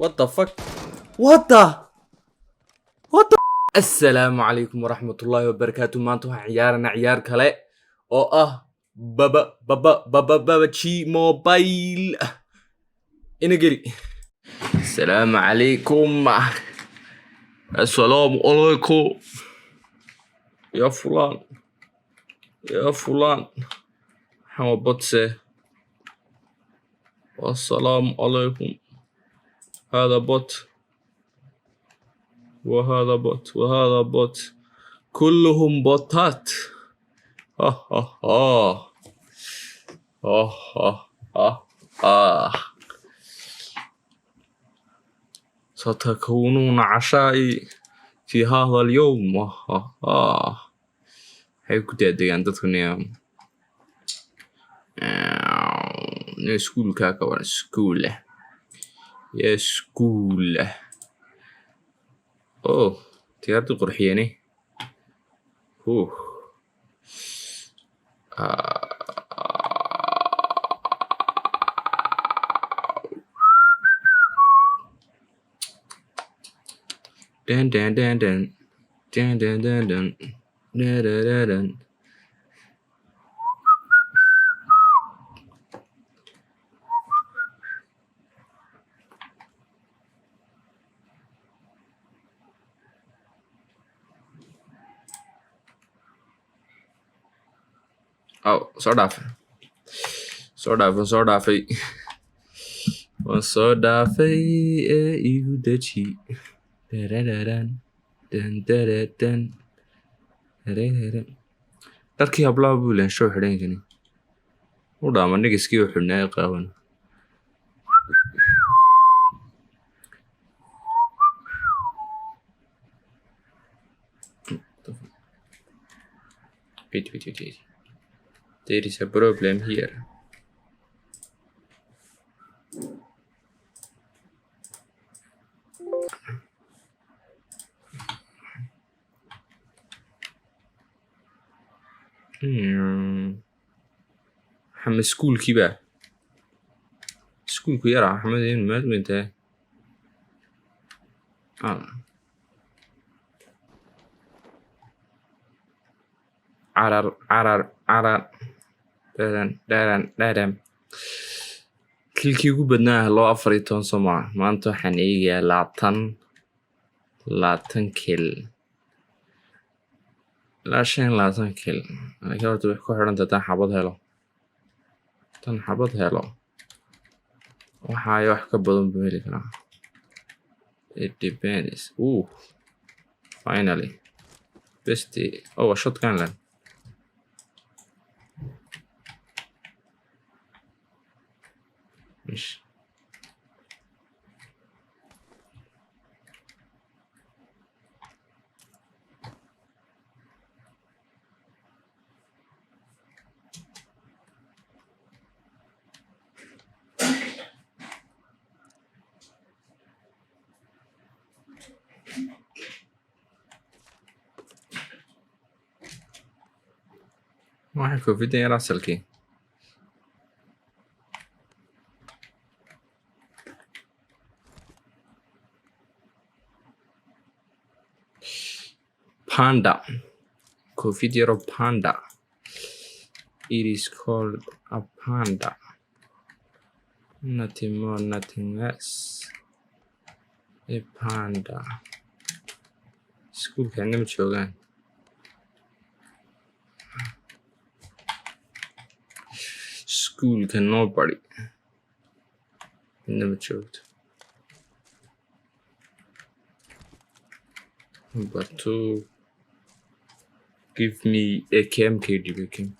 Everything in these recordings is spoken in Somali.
What the fuck? What the السلام عليكم ورحمة الله وبركاته. maanta waxaan ciyaarana ciyaar kale oo ah babaji mobile. ina geli. السلام عليكم. السلام عليكم يا فلان يا فلان. حما بطسه. والسلام عليكم. هذا بوت وهذا بوت وهذا بوت، كلهم بوتات. ها ها ها ها ها ها ها. ستكونون عشائي في هذا اليوم. ها ها. waxay ku daadayaan dadkuna iskuulka ka waran iskuul ya iskuul. oh tiyadu qurxiyene. Dan dan dan dan dan dan dan dan dan dan dan. Oh, soo dhaafay waan soo dhaafay ee igu daji. dharkii hablaha buu leenshow xidhankani u dhaama nigiskii u xidhnaa qaawan. Wait. There is a problem here. محمد سكولكي بقى سكولكي يا محمد مات وانت عرر دارن kilkii ugu badnaa 14 Soomaa. maanta waxaan eegayaa 20 kil ilaa 25 kil. laakiin horta wax ku xidhan tan xabad helo waxaa wax ka badan buu heli karaa. it depends. finally best. shotgun land. مش واحد كوفيد يا راسلكي. Panda. Cofidero panda. It is called a panda. Nothing more, nothing less. A panda. School can never children. School can nobody. Never choked. But to give me a KMKD baking.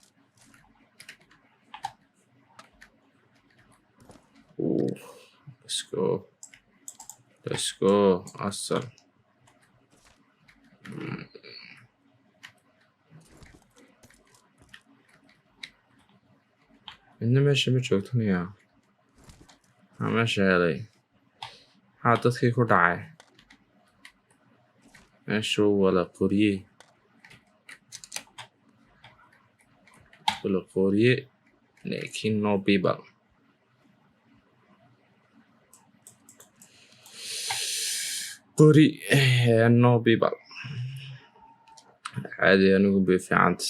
Let's go. Awesome. ماشي ma joogtaniya. meesha helay maxaa dadkii ku dhacay. meeshu wala qoriye laakiin no people. qori no people caadi anigu bay fiicanta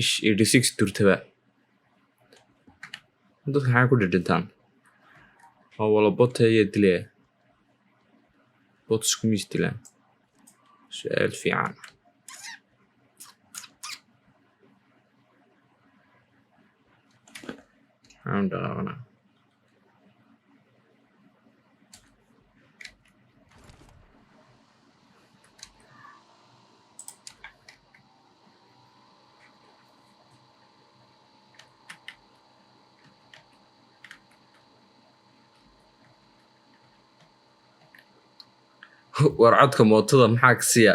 ish 86 turtaba dadka maxay ku dhidhintaan oo wala bota ayaa dilaya bot isku miis dilaan su'aal fiican aan dhaqaaqna war codka mootada maxaa ka siiya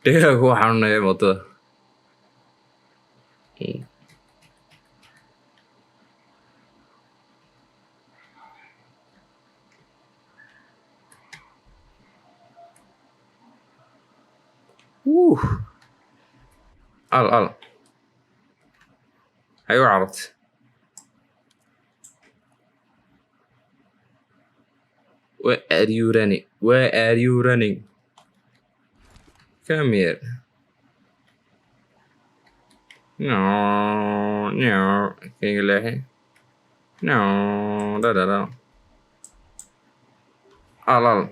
dhegaha kuwa xanuunaya mootada al ayuu carabtay where are you running come here no kayga leexi no da al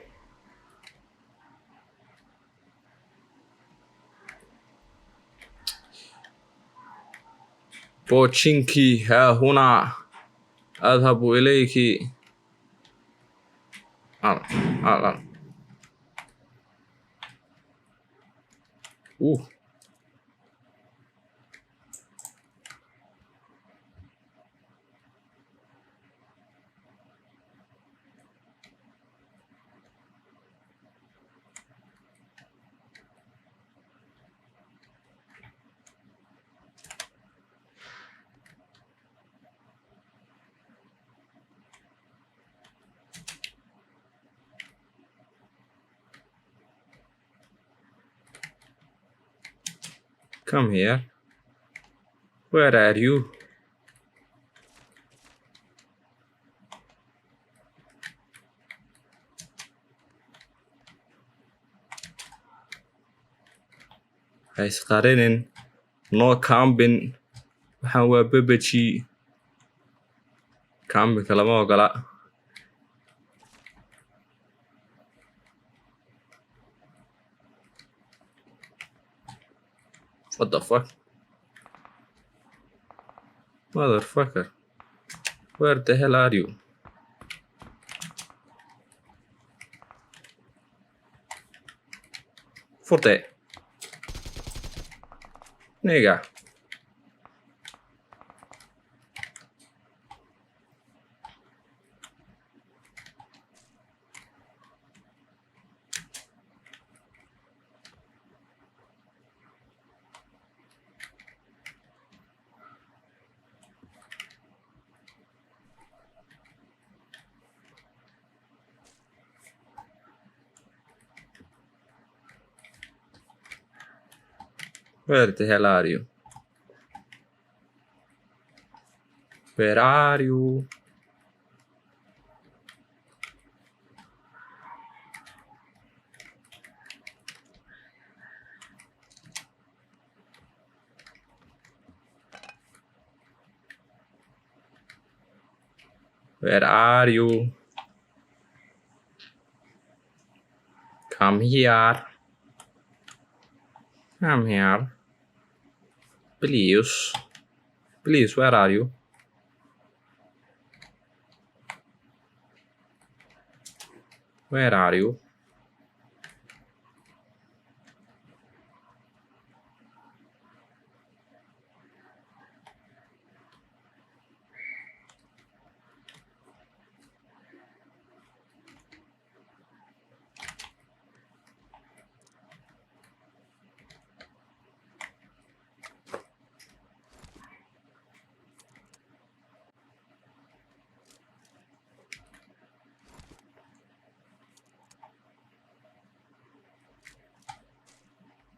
بوتشينكي ها هنا أذهب إليك Come here. Where are you? Ha isqarinin. No camping. Waxaan waa bebeji. Camping lama ogola. What the fuck? Motherfucker. Where the hell are you? Forte. Nigga. Where the hell are you? Where are you? Where are you? Come here. Come here. Please. Please, where are you? Where are you?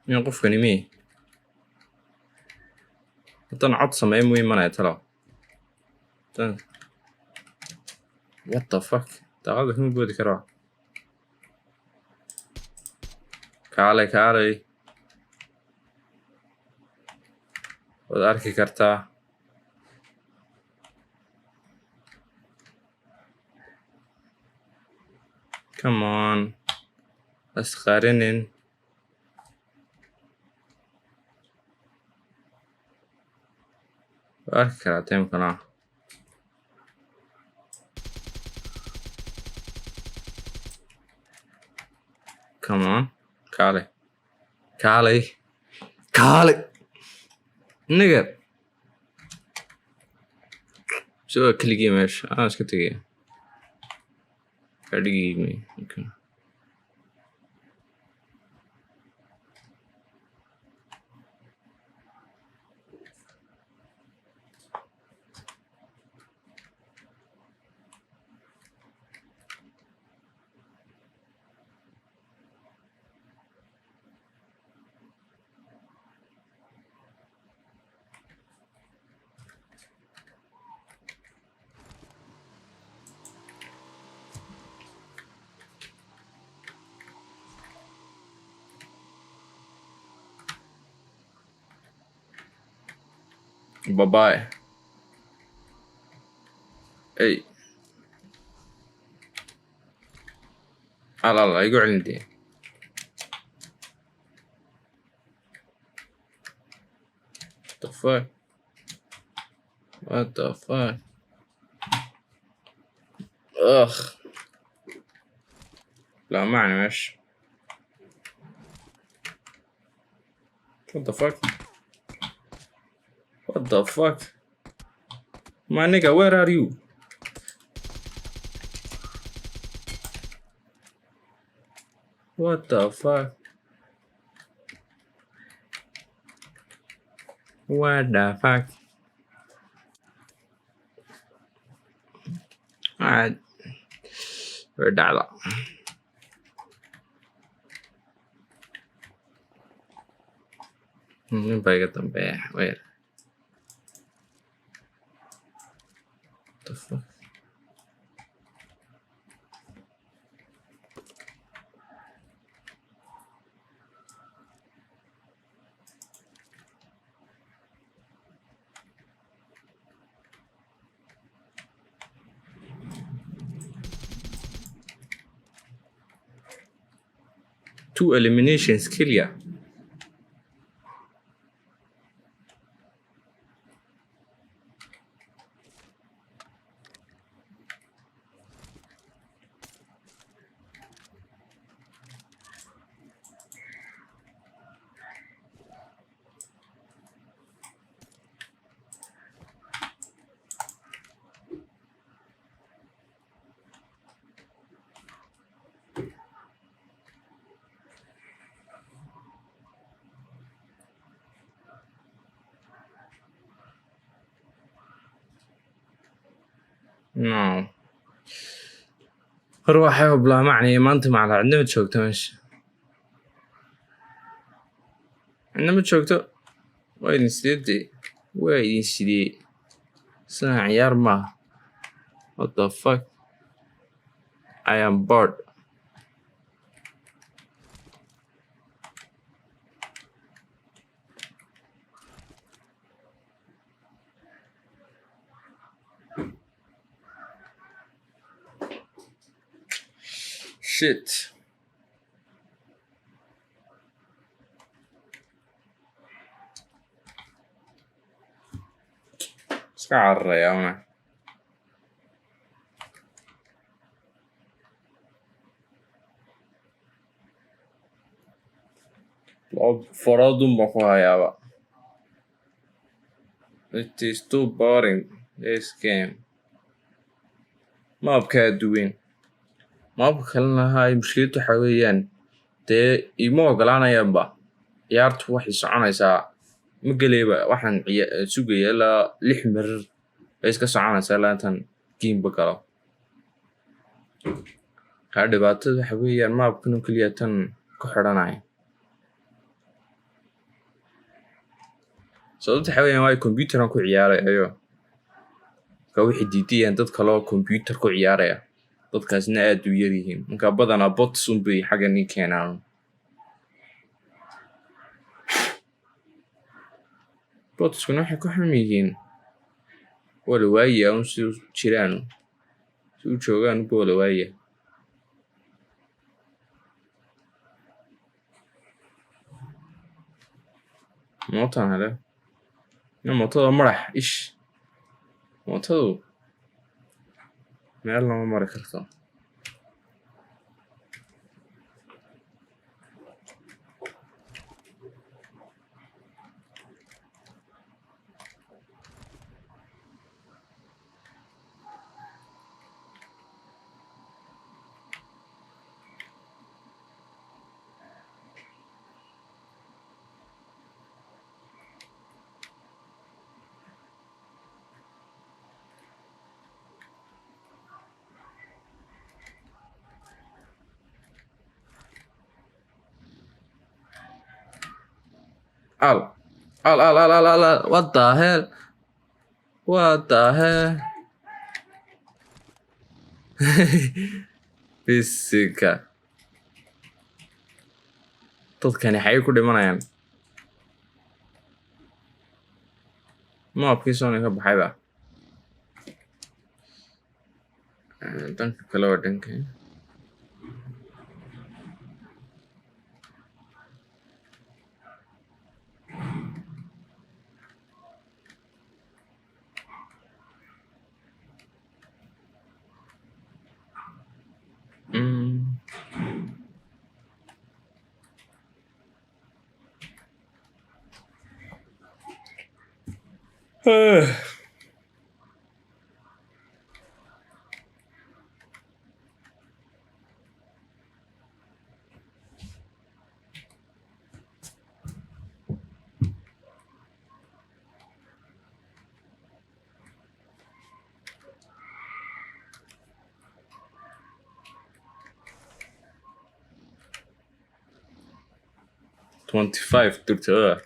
Miyaan qofkani miye haddaan cod sameeyo muu imanaya talow what the fuck daaqada kama boodi karaa. Kaalay waad arki kartaa. Come on, asqarinin. Waad arki karaa timekana. Come on, kaalay nigga. Soo keligii meesha iska tegay. Adigii okay. Bye-bye. Hey. الله يقول عندي. What the fuck? لا معني ماشي. What the fuck? My nigga, where are you? What the fuck? What the fuck? Alright. We're dialogue. Baik tempe. Wait. What the fuck? Two eliminations kill ya. No. روحي وبلا معني ما أنت معنا عندنا بتشوكته ماشي. عندنا بتشوكته. وين سيدي سنة عيار ما. What the fuck? I am bored. Shit. سعر يا مان. فرض مقايا. It is too boring. This game. ما بكادوين. ما بخلنا هاي مشكلته حويان dee ima ogolaanayaanba ciyaartu waxay soconaysaa ma geleyba waxaan sugaya ilaa 6 marar ay iska soconaysaa ilaa intaan gameba galo. kaa dhibaatada waxa weeyaan maabkan oo keliya tan ku xidhanaya sababta waxa weeyaan waa computer aan ku ciyaarayo ka wixii diidiyaan dad kale oo computer ku ciyaaraya dadkaasna aad u yar yihiin marka badanaa bots unbay xaggan ii keenaan botskuna waxay ku xun yihiin waa la waayaa un si u jiraan si u joogaan unba waa la waayaa mootaan hele mootada madax ish mootadu meel lama mari karto Al. What the hell? What the hell? Physica. dadkani xay ku dhimanayaan maabkiisuna ka baxayba danka kale waa dhanka $25 dirta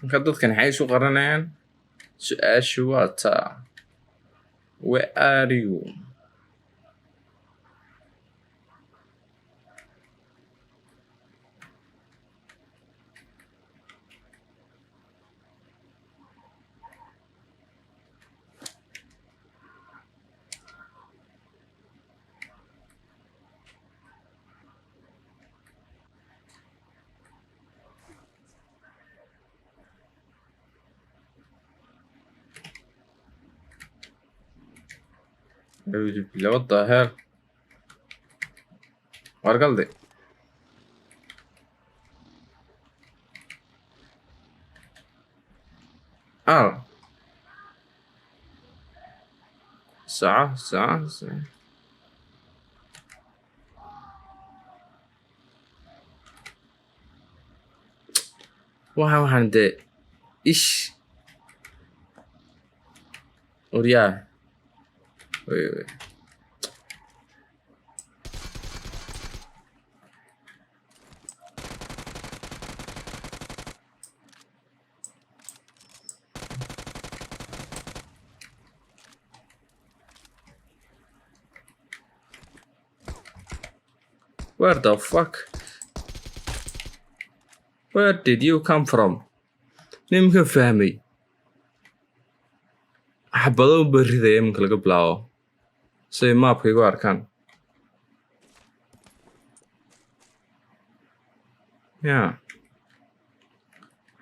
marka dadkan waxay isu qaranayaan su-aashu waa taa where are you what the hell wargalde ساعة waxaan dee ish oryaa Where the fuck? Where did you come from? Nimka fahmay. Xabado bariday iminka laga bilaabo. Say maapka igu arkaan. Yeah.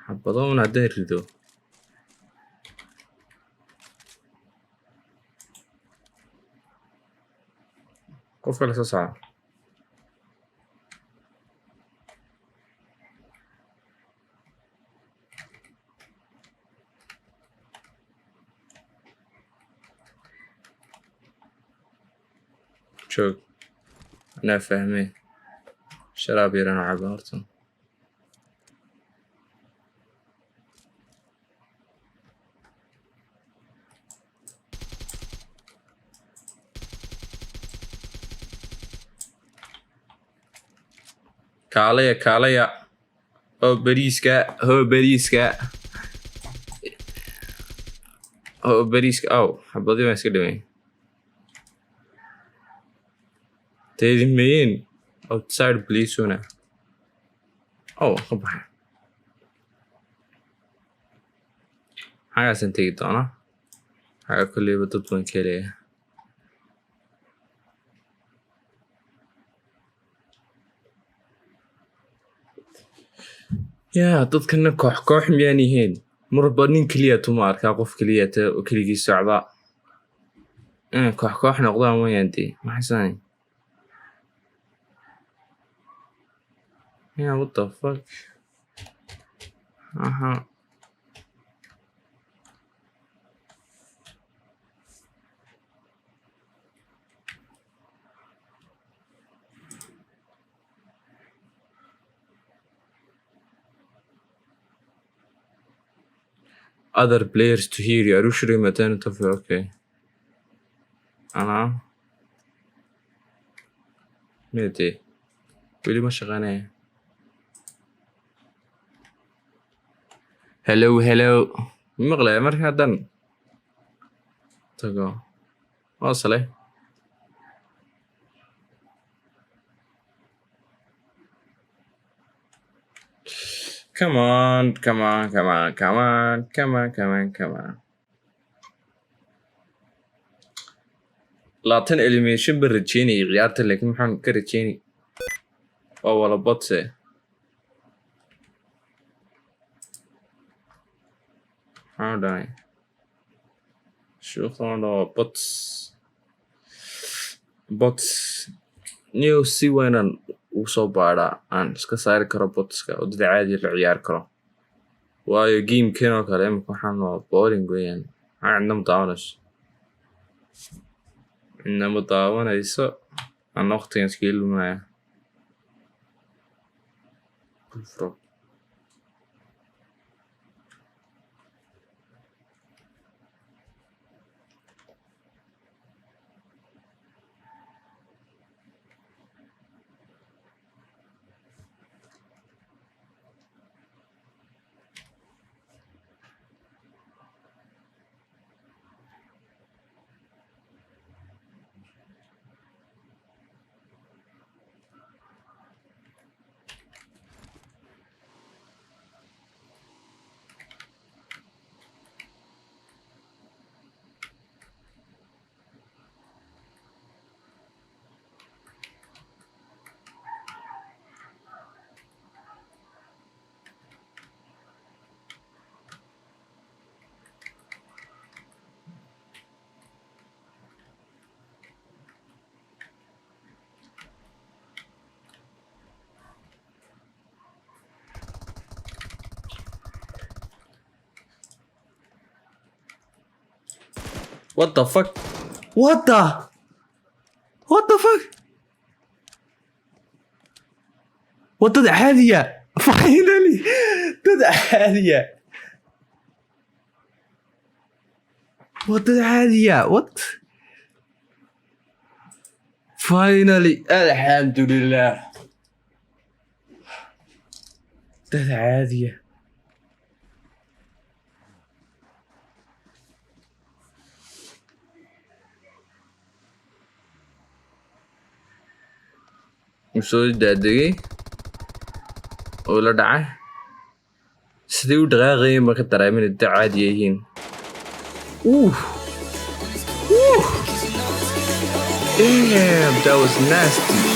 Xabado una hadday rido. Qof kale soo saara. joog anaa fahmay sharaab yaran oo caba horta kaalaya oo bariiska aw xabadii baan iska dhaway teedimeyn outside please una ka baxay xagaasan tegi doona xaga kolleyba dad baan ka helaya yaa dadkana koox miyaan yihiin marba nin keliya tuma arkaa qof keliya oo keligii socda koox noqdaan wayaan dee maxaysan yeah what the fuck other players to hear you. أروشري متين طفي أوكي أنا ميتي ولي ما شغانة hello مغلى مرحبا دن تقو واصلي Come on. laatan elimination baan rajeynayay ciyaarta laakiin maxaan ka rajeynay waa wala botse maxaa dhahay shuuqan oo bots new si weynan uu soo baadhaa aan iska saari karo botska oo dad caadi la ciyaari karo waayo gamekan oo kale imika waxaan waa boring weeyaan inama daawanayso aan waqtigan iska ilmaya What the fuck? What the fuck? What dad عادية finally dad عادية what dad عادية what finally الحمد لله dad عادية وصول دادقي ولا دعاه سديو دغاغي ما كترى من الدعاديين damn that was nasty